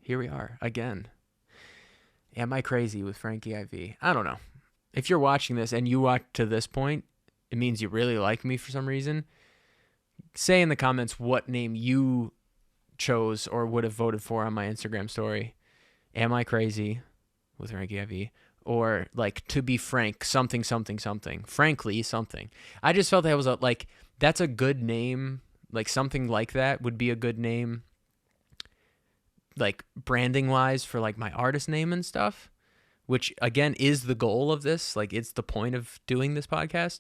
here we are again. Am I crazy with Frankie IV? I don't know. If you're watching this and you watch to this point, it means you really like me for some reason. Say in the comments what name you chose or would have voted for on my Instagram story. Am I crazy with Frankie IV? Or like, to be frank, something. Frankly, something. I just felt that was that's a good name. Like something like that would be a good name, like branding wise, for like my artist name and stuff, which again is the goal of this. Like it's the point of doing this podcast.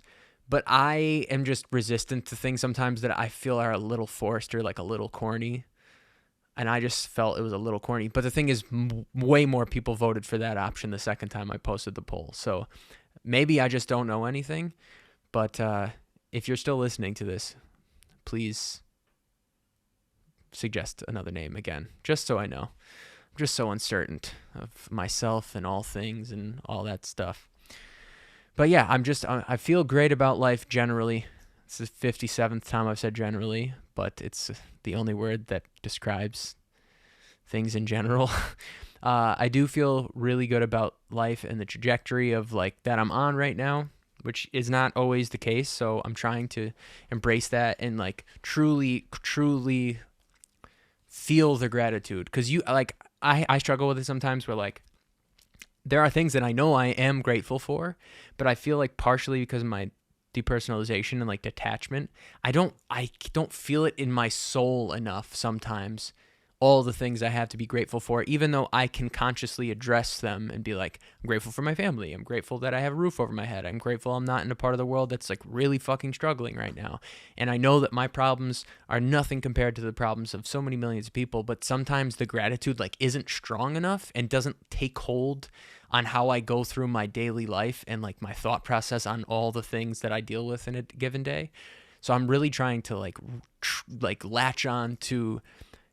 But I am just resistant to things sometimes that I feel are a little forced or like a little corny. And I just felt it was a little corny. But the thing is, way more people voted for that option the second time I posted the poll. So maybe I just don't know anything. But if you're still listening to this, please suggest another name again, just so I know. I'm just so uncertain of myself and all things and all that stuff. But yeah, I feel great about life generally. This is the 57th time I've said generally, but it's the only word that describes things in general. I do feel really good about life and the trajectory of like that I'm on right now, which is not always the case. So I'm trying to embrace that and like truly feel the gratitude. Cause I struggle with it sometimes where like there are things that I know I am grateful for, but I feel like partially because of my depersonalization and like detachment, I don't feel it in my soul enough sometimes all the things I have to be grateful for, even though I can consciously address them and be like, I'm grateful for my family. I'm grateful that I have a roof over my head. I'm grateful I'm not in a part of the world that's like really fucking struggling right now. And I know that my problems are nothing compared to the problems of so many millions of people, but sometimes the gratitude like isn't strong enough and doesn't take hold on how I go through my daily life and like my thought process on all the things that I deal with in a given day. So I'm really trying to like latch on to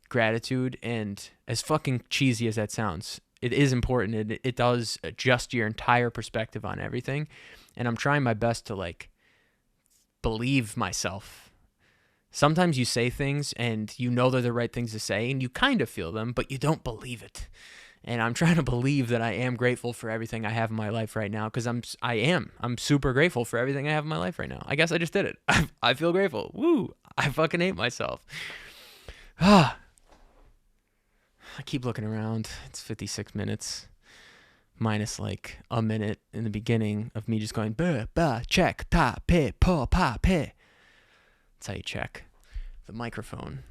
gratitude, and as fucking cheesy as that sounds, it is important. It does adjust your entire perspective on everything, and I'm trying my best to like believe myself. Sometimes you say things and you know they're the right things to say and you kind of feel them, but you don't believe it. And I'm trying to believe that I am grateful for everything I have in my life right now, because I'm super grateful for everything I have in my life right now. I guess I just did it. I feel grateful. Woo! I fucking hate myself. I keep looking around. It's 56 minutes minus like a minute in the beginning of me just going ba ba check ta pe po pa pe. That's how you check the microphone.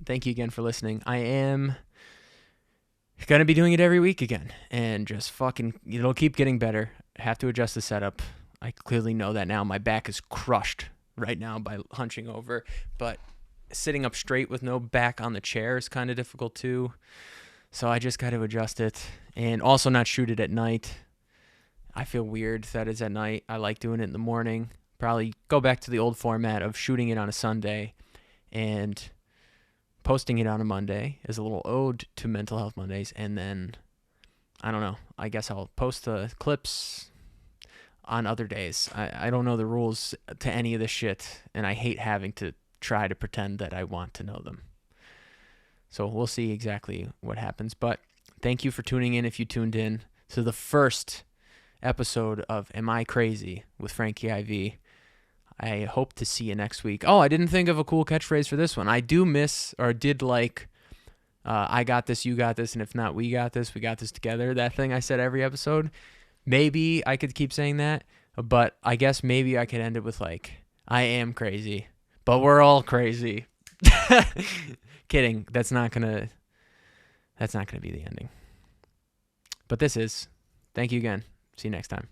Thank you again for listening. I am gonna be doing it every week again, and just fucking it'll keep getting better. I have to adjust the setup. I clearly know that now. My back is crushed right now by hunching over, but sitting up straight with no back on the chair is kind of difficult too. So I just got to adjust it, and also not shoot it at night. I feel weird that it's at night. I like doing it in the morning. Probably go back to the old format of shooting it on a Sunday and posting it on a Monday as a little ode to Mental Health Mondays. And then, I don't know, I guess I'll post the clips on other days. I don't know the rules to any of this shit, and I hate having to try to pretend that I want to know them. So we'll see exactly what happens. But thank you for tuning in if you tuned in to the first episode of Am I Crazy with Frankie IV. I hope to see you next week. Oh, I didn't think of a cool catchphrase for this one. I do miss, or did like, I got this, you got this, and if not, we got this together. That thing I said every episode. Maybe I could keep saying that, but I guess maybe I could end it with like, I am crazy, but we're all crazy. Kidding. That's not gonna be the ending. But this is. Thank you again. See you next time.